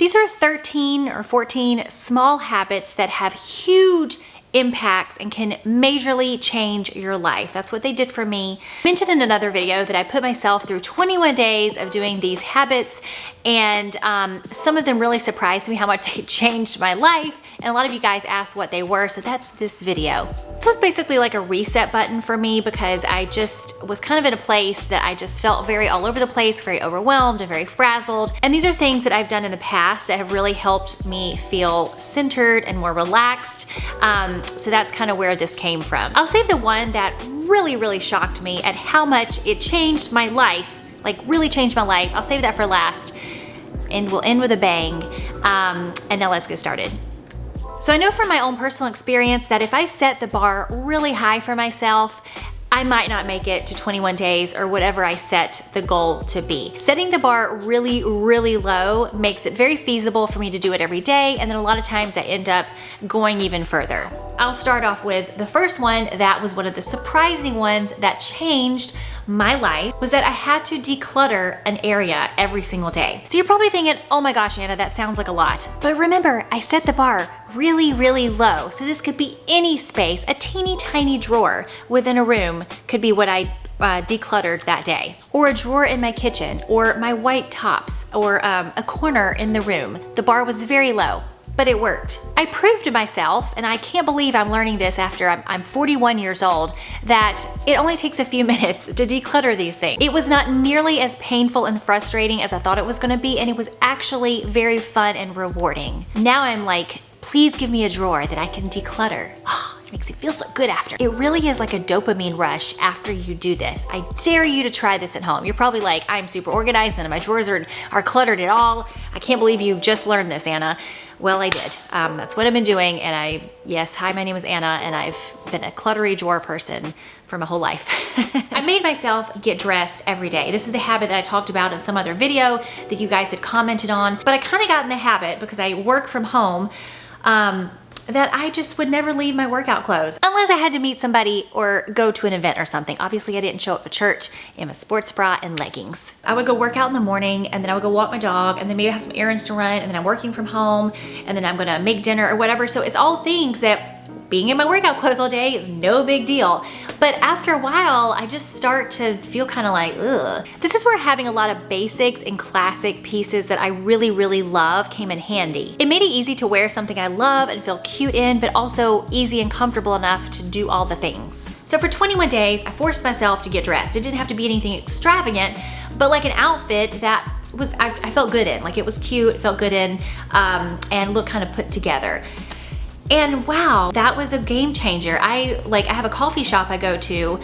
These are 13 or 14 small habits that have huge impacts and can majorly change your life. That's what they did for me. I mentioned in another video that I put myself through 21 days of doing these habits, and some of them really surprised me how much they changed my life, and a lot of you guys asked what they were, so that's this video. So it's basically like a reset button for me because I just was kind of in a place that I just felt very all over the place, very overwhelmed and very frazzled. And these are things that I've done in the past that have really helped me feel centered and more relaxed. So that's kind of where this came from. I'll save the one that really shocked me at how much it changed my life, like really changed my life. I'll save that for last, and we'll end with a bang. And now let's get started. So I know from my own personal experience that if I set the bar really high for myself, I might not make it to 21 days or whatever I set the goal to be. Setting the bar really low makes it very feasible for me to do it every day, and then a lot of times I end up going even further. I'll start off with the first one that was one of the surprising ones that changed my life, was that I had to declutter an area every single day. So you're probably thinking, oh my gosh, Anna, that sounds like a lot. But remember, I set the bar really low. So this could be any space, a teeny tiny drawer within a room could be what I decluttered that day. Or a drawer in my kitchen, or my white tops, or a corner in the room. The bar was very low, but it worked. I proved to myself, and I can't believe I'm learning this after I'm 41 years old, that it only takes a few minutes to declutter these things. It was not nearly as painful and frustrating as I thought it was gonna be, and it was actually very fun and rewarding. Now I'm like, please give me a drawer that I can declutter. It makes you feel so good after. It really is like a dopamine rush after you do this. I dare you to try this at home. You're probably like, I'm super organized and my drawers are cluttered at all. I can't believe you just learned this, Anna. Well, I did. That's what I've been doing, and yes, hi, my name is Anna, and I've been a cluttery drawer person for my whole life. I made myself get dressed every day. This is the habit that I talked about in some other video that you guys had commented on, but I kind of got in the habit because I work from home, that I just would never leave my workout clothes unless I had to meet somebody or go to an event or something. Obviously, I didn't show up to church in my sports bra and leggings. I would go work out in the morning, and then I would go walk my dog, and then maybe I have some errands to run, and then I'm working from home, and then I'm gonna make dinner or whatever. So it's all things that being in my workout clothes all day is no big deal. But after a while, I just start to feel kind of like, ugh. This is where having a lot of basics and classic pieces that I really love came in handy. It made it easy to wear something I love and feel cute in, but also easy and comfortable enough to do all the things. So for 21 days, I forced myself to get dressed. It didn't have to be anything extravagant, but like an outfit that I felt good in. Like it was cute, felt good in, and looked kind of put together. And wow, that was a game changer. I have a coffee shop I go to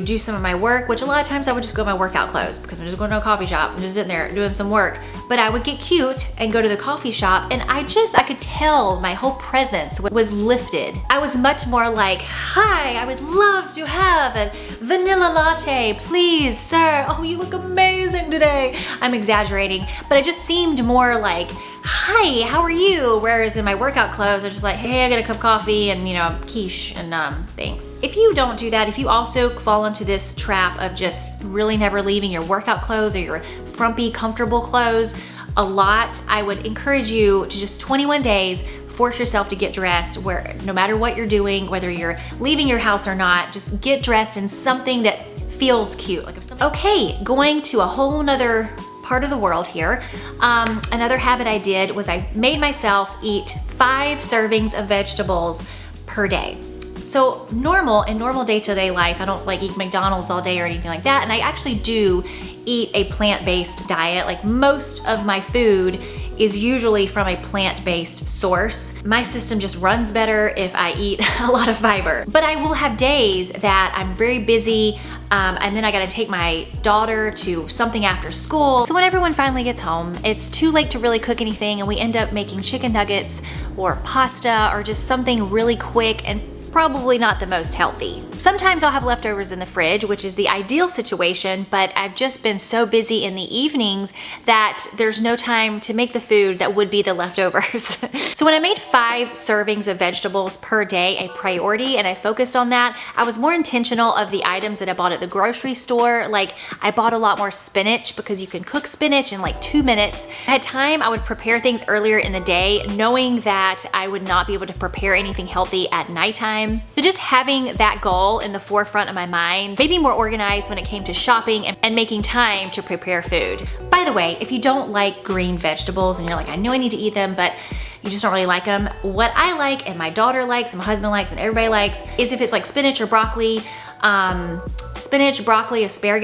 do some of my work, which a lot of times I would just go in my workout clothes because I'm just going to a coffee shop. I'm just sitting there doing some work. But I would get cute and go to the coffee shop, and I could tell my whole presence was lifted. I was much more like, hi, I would love to have a vanilla latte, please, sir. Oh, you look amazing today. I'm exaggerating, but it just seemed more like, hi, how are you? Whereas in my workout clothes, I'm just like, hey, I got a cup of coffee and, quiche and thanks. If you don't do that, if you also fall into this trap of just really never leaving your workout clothes or your frumpy, comfortable clothes a lot, I would encourage you to just 21 days, force yourself to get dressed where no matter what you're doing, whether you're leaving your house or not, just get dressed in something that feels cute. Okay, going to a whole nother part of the world here. Another habit I did was I made myself eat 5 servings of vegetables per day. So in normal day-to-day life, I don't like eat McDonald's all day or anything like that, and I actually do eat a plant-based diet. Like most of my food is usually from a plant-based source. My system just runs better if I eat a lot of fiber. But I will have days that I'm very busy, and then I gotta take my daughter to something after school. So when everyone finally gets home, it's too late to really cook anything, and we end up making chicken nuggets or pasta or just something really quick and probably not the most healthy. Sometimes I'll have leftovers in the fridge, which is the ideal situation, but I've just been so busy in the evenings that there's no time to make the food that would be the leftovers. So when I made 5 servings of vegetables per day a priority and I focused on that, I was more intentional of the items that I bought at the grocery store. Like I bought a lot more spinach because you can cook spinach in like 2 minutes. I had time, I would prepare things earlier in the day, knowing that I would not be able to prepare anything healthy at nighttime. So just having that goal in the forefront of my mind made me more organized when it came to shopping and making time to prepare food. By the way, if you don't like green vegetables and you're like, I know I need to eat them, but you just don't really like them, what I like and my daughter likes and my husband likes and everybody likes is if it's like spinach or broccoli, asparagus,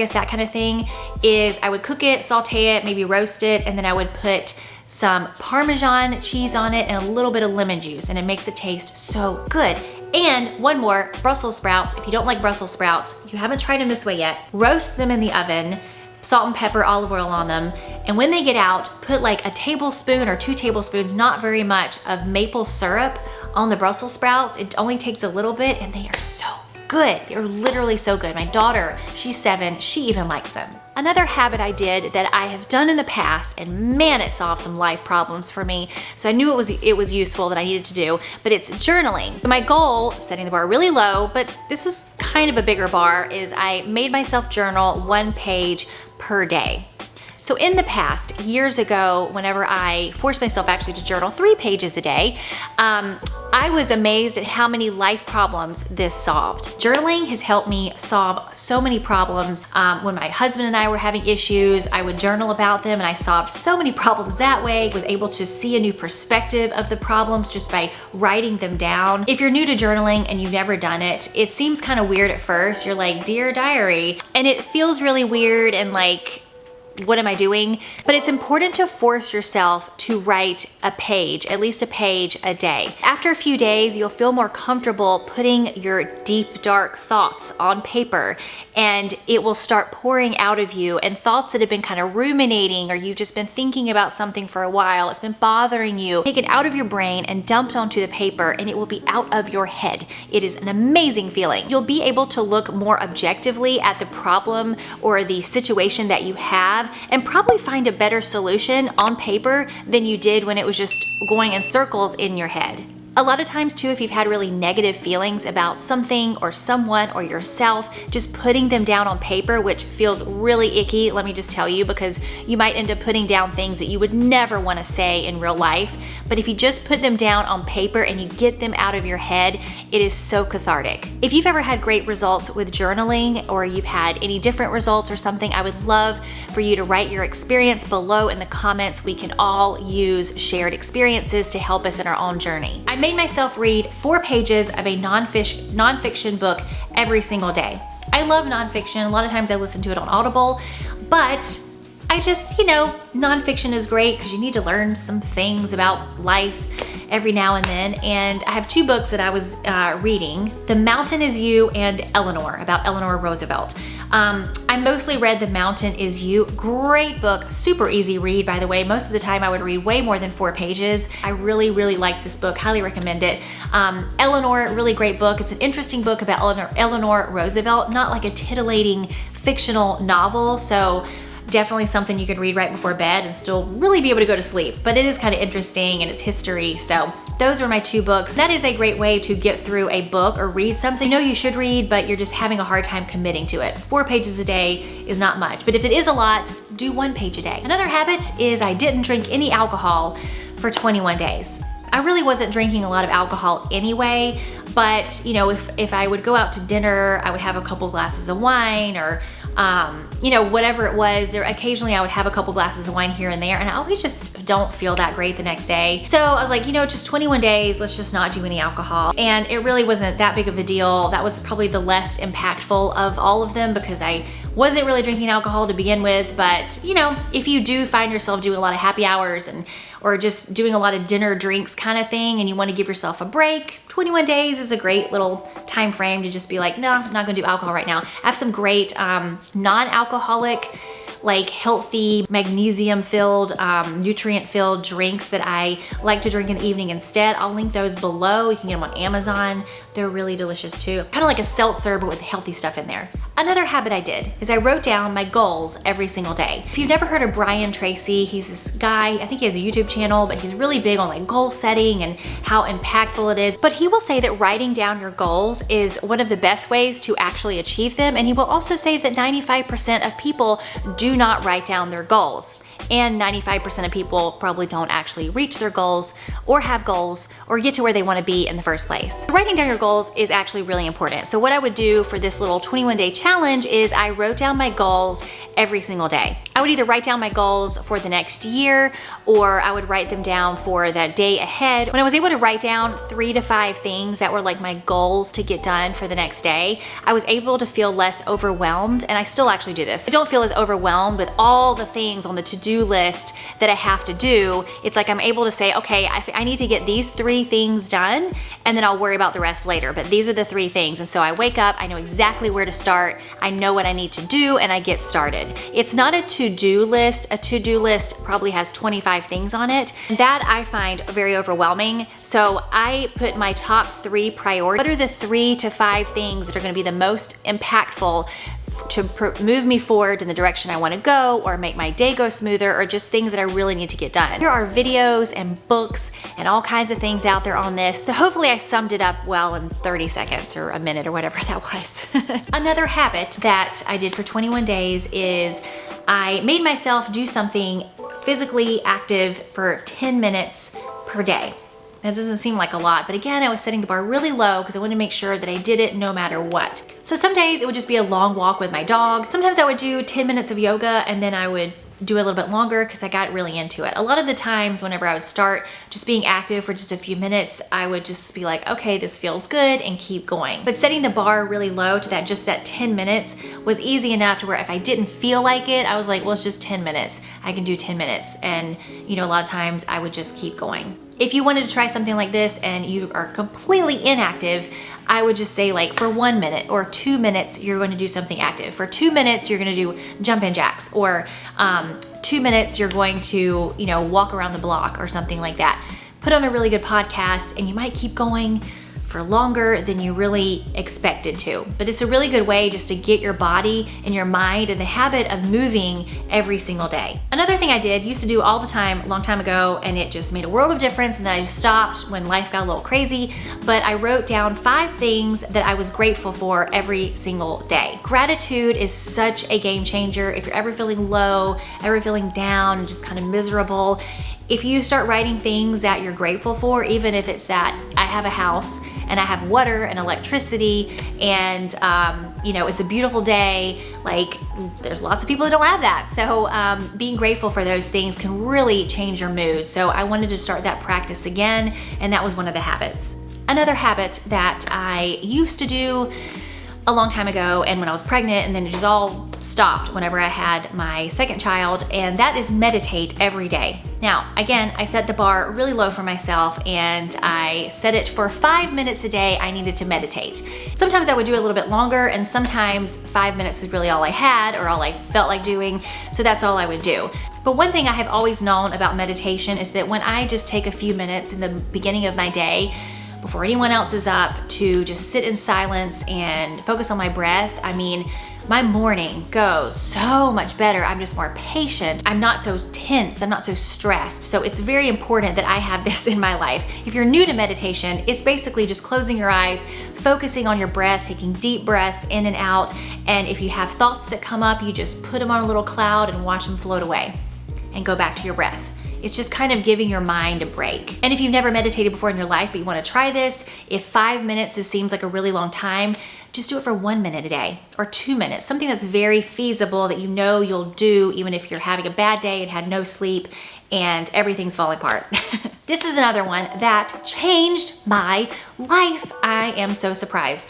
that kind of thing, is I would cook it, saute it, maybe roast it, and then I would put some Parmesan cheese on it and a little bit of lemon juice, and it makes it taste so good. And one more, Brussels sprouts. If you don't like Brussels sprouts, you haven't tried them this way yet, roast them in the oven, salt and pepper, olive oil on them, and when they get out, put like a tablespoon or 2 tablespoons, not very much, of maple syrup on the Brussels sprouts. It only takes a little bit and they are so good. They're literally so good. My daughter, she's 7, she even likes them. Another habit I did that I have done in the past, and man, it solved some life problems for me, so I knew it was useful that I needed to do, but it's journaling. My goal, setting the bar really low, but this is kind of a bigger bar, is I made myself journal 1 page per day. So in the past, years ago, whenever I forced myself actually to journal 3 pages a day, I was amazed at how many life problems this solved. Journaling has helped me solve so many problems. When my husband and I were having issues, I would journal about them and I solved so many problems that way. Was able to see a new perspective of the problems just by writing them down. If you're new to journaling and you've never done it, it seems kind of weird at first. You're like, Dear Diary, and it feels really weird and like, what am I doing? But it's important to force yourself to write a page, at least a page a day. After a few days, you'll feel more comfortable putting your deep, dark thoughts on paper, and it will start pouring out of you, and thoughts that have been kind of ruminating, or you've just been thinking about something for a while, it's been bothering you, take it out of your brain and dumped onto the paper, and it will be out of your head. It is an amazing feeling. You'll be able to look more objectively at the problem or the situation that you have, and probably find a better solution on paper than you did when it was just going in circles in your head. A lot of times too, if you've had really negative feelings about something or someone or yourself, just putting them down on paper, which feels really icky, let me just tell you, because you might end up putting down things that you would never want to say in real life. But if you just put them down on paper and you get them out of your head, it is so cathartic. If you've ever had great results with journaling, or you've had any different results or something, I would love for you to write your experience below in the comments. We can all use shared experiences to help us in our own journey. I made myself read 4 pages of a nonfiction book every single day. I love nonfiction. A lot of times I listen to it on Audible, but I just, nonfiction is great because you need to learn some things about life every now and then. And I have 2 books that I was reading, The Mountain Is You and Eleanor, about Eleanor Roosevelt. I mostly read The Mountain Is You. Great book, super easy read, by the way. Most of the time I would read way more than 4 pages. I really, really liked this book, highly recommend it. Eleanor, really great book. It's an interesting book about Eleanor Roosevelt, not like a titillating fictional novel. So definitely something you could read right before bed and still really be able to go to sleep. But it is kind of interesting and it's history. So those are my 2 books. That is a great way to get through a book or read something you know you should read, but you're just having a hard time committing to it. 4 pages a day is not much, but if it is a lot, do 1 page a day. Another habit is I didn't drink any alcohol for 21 days. I really wasn't drinking a lot of alcohol anyway, but if I would go out to dinner, I would have a couple glasses of wine, or whatever it was. Occasionally I would have a couple glasses of wine here and there, and I always just don't feel that great the next day. So I was like, just 21 days, let's just not do any alcohol. And it really wasn't that big of a deal. That was probably the less impactful of all of them because I wasn't really drinking alcohol to begin with. But if you do find yourself doing a lot of happy hours or just doing a lot of dinner drinks kind of thing, and you want to give yourself a break, 21 days is a great little time frame to just be like, no, I'm not gonna do alcohol right now. I have some great non-alcoholic like healthy, magnesium-filled, nutrient-filled drinks that I like to drink in the evening instead. I'll link those below. You can get them on Amazon. They're really delicious too. Kind of like a seltzer, but with healthy stuff in there. Another habit I did is I wrote down my goals every single day. If you've never heard of Brian Tracy, he's this guy, I think he has a YouTube channel, but he's really big on like goal setting and how impactful it is. But he will say that writing down your goals is one of the best ways to actually achieve them. And he will also say that 95% of people do not write down their goals. And 95% of people probably don't actually reach their goals or have goals or get to where they want to be in the first place. Writing down your goals is actually really important. So what I would do for this little 21-day challenge is I wrote down my goals every single day. I would either write down my goals for the next year or I would write them down for the day ahead. When I was able to write down 3 to 5 things that were like my goals to get done for the next day, I was able to feel less overwhelmed, and I still actually do this. I don't feel as overwhelmed with all the things on the to-do list that I have to do. It's like I'm able to say, okay, I need to get these 3 things done and then I'll worry about the rest later. But these are the 3 things. And so I wake up, I know exactly where to start. I know what I need to do and I get started. It's not a to-do list. A to-do list probably has 25 things on it. That I find very overwhelming. So I put my top 3 priorities. What are the 3 to 5 things that are going to be the most impactful to move me forward in the direction I want to go, or make my day go smoother, or just things that I really need to get done. There are videos and books and all kinds of things out there on this, so hopefully I summed it up well in 30 seconds or a minute or whatever that was. Another habit that I did for 21 days is I made myself do something physically active for 10 minutes per day. That doesn't seem like a lot, but again, I was setting the bar really low because I wanted to make sure that I did it no matter what. So some days it would just be a long walk with my dog. Sometimes I would do 10 minutes of yoga and then I would do a little bit longer because I got really into it. A lot of the times whenever I would start just being active for just a few minutes, I would just be like, okay, this feels good, and keep going. But setting the bar really low to that, just that 10 minutes was easy enough to where if I didn't feel like it, I was like, well, it's just 10 minutes. I can do 10 minutes. And you know, a lot of times I would just keep going. If you wanted to try something like this and you are completely inactive, I would just say like for 1 minute or 2 minutes, you're going to do something active. For 2 minutes, you're going to do jumping jacks, or 2 minutes, you're going to, you know, walk around the block or something like that. Put on a really good podcast and you might keep going for longer than you really expected to. But it's a really good way just to get your body and your mind in the habit of moving every single day. Another thing I used to do all the time a long time ago, and it just made a world of difference, and then I just stopped when life got a little crazy, but I wrote down 5 things that I was grateful for every single day. Gratitude is such a game changer. If you're ever feeling low, ever feeling down, and just kind of miserable, if you start writing things that you're grateful for, even if it's that I have a house and I have water and electricity and you know, it's a beautiful day, like there's lots of people that don't have that. So being grateful for those things can really change your mood. So I wanted to start that practice again, and that was one of the habits. Another habit that I used to do a long time ago, and when I was pregnant, and then it just all stopped whenever I had my second child, and that is meditate every day. Now, again, I set the bar really low for myself, and I set it for 5 minutes a day I needed to meditate. Sometimes I would do a little bit longer, and sometimes 5 minutes is really all I had or all I felt like doing, so that's all I would do. But one thing I have always known about meditation is that when I just take a few minutes in the beginning of my day, before anyone else is up, to just sit in silence and focus on my breath, I mean, my morning goes so much better. I'm just more patient. I'm not so tense. I'm not so stressed. So it's very important that I have this in my life. If you're new to meditation, it's basically just closing your eyes, focusing on your breath, taking deep breaths in and out. And if you have thoughts that come up, you just put them on a little cloud and watch them float away and go back to your breath. It's just kind of giving your mind a break. And if you've never meditated before in your life, but you wanna try this, if 5 minutes seems like a really long time, just do it for 1 minute a day or 2 minutes, something that's very feasible that you know you'll do even if you're having a bad day and had no sleep and everything's falling apart. This is another one that changed my life. I am so surprised.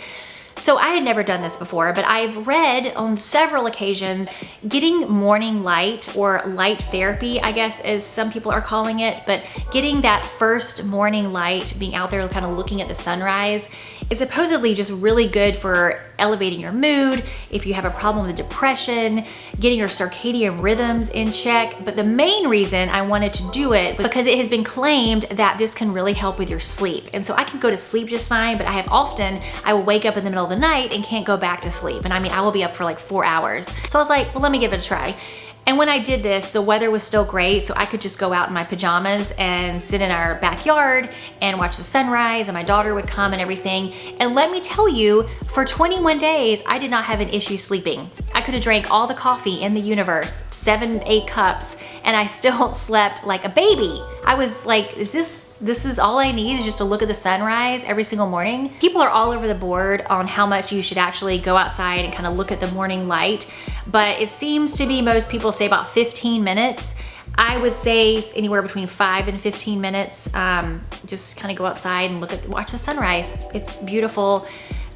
So I had never done this before, but I've read on several occasions getting morning light, or light therapy, I guess, as some people are calling it, but getting that first morning light, being out there kind of looking at the sunrise, is supposedly just really good for elevating your mood, if you have a problem with depression, getting your circadian rhythms in check. But the main reason I wanted to do it was because it has been claimed that this can really help with your sleep. And so I can go to sleep just fine, but I will wake up in the middle of the night and can't go back to sleep. And I mean, I will be up for like 4 hours. So I was like, well, let me give it a try. And when I did this, the weather was still great, so I could just go out in my pajamas and sit in our backyard and watch the sunrise, and my daughter would come and everything. And let me tell you, for 21 days, I did not have an issue sleeping. I could have drank all the coffee in the universe, 7, 8 cups, and I still slept like a baby. I was like, this is all I need, is just to look at the sunrise every single morning. People are all over the board on how much you should actually go outside and kind of look at the morning light, but it seems to be most people say about 15 minutes. I would say anywhere between 5 and 15 minutes. Just kind of go outside and watch the sunrise. It's beautiful.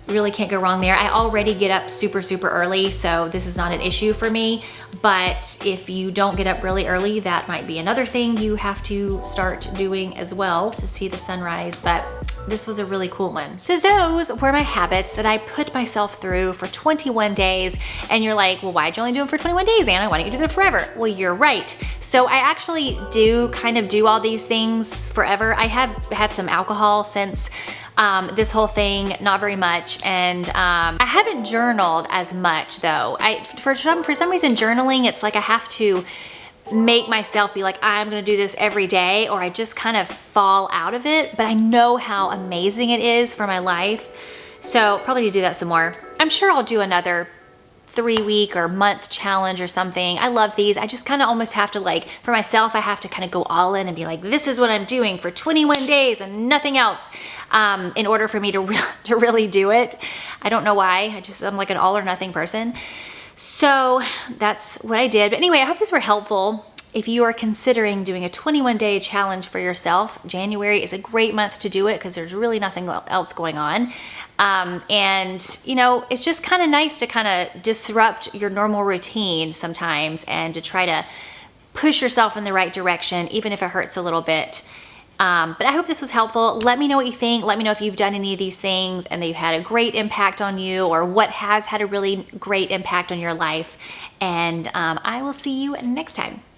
Really can't go wrong there. I already get up super early, so this is not an issue for me. But if you don't get up really early, that might be another thing you have to start doing as well to see the sunrise. But this was a really cool one. So those were my habits that I put myself through for 21 days. And you're like, well, why'd you only do them for 21 days, Anna? Why don't you do them forever? Well, you're right. So I actually do kind of do all these things forever. I have had some alcohol since this whole thing, not very much, and I haven't journaled as much though. For some reason, journaling, it's like I have to make myself be like, I'm gonna do this every day, or I just kind of fall out of it. But I know how amazing it is for my life, so probably need to do that some more. I'm sure I'll do another 3-week or month challenge or something. I love these. I just kind of almost have to, like, for myself, I have to kind of go all in and be like, this is what I'm doing for 21 days and nothing else, in order for me to really do it. I don't know why. I'm like an all or nothing person. So that's what I did. But anyway, I hope these were helpful. If you are considering doing a 21-day challenge for yourself, January is a great month to do it because there's really nothing else going on. And you know, it's just kind of nice to kind of disrupt your normal routine sometimes and to try to push yourself in the right direction, even if it hurts a little bit. But I hope this was helpful. Let me know what you think. Let me know if you've done any of these things and they've had a great impact on you, or what has had a really great impact on your life. And I will see you next time.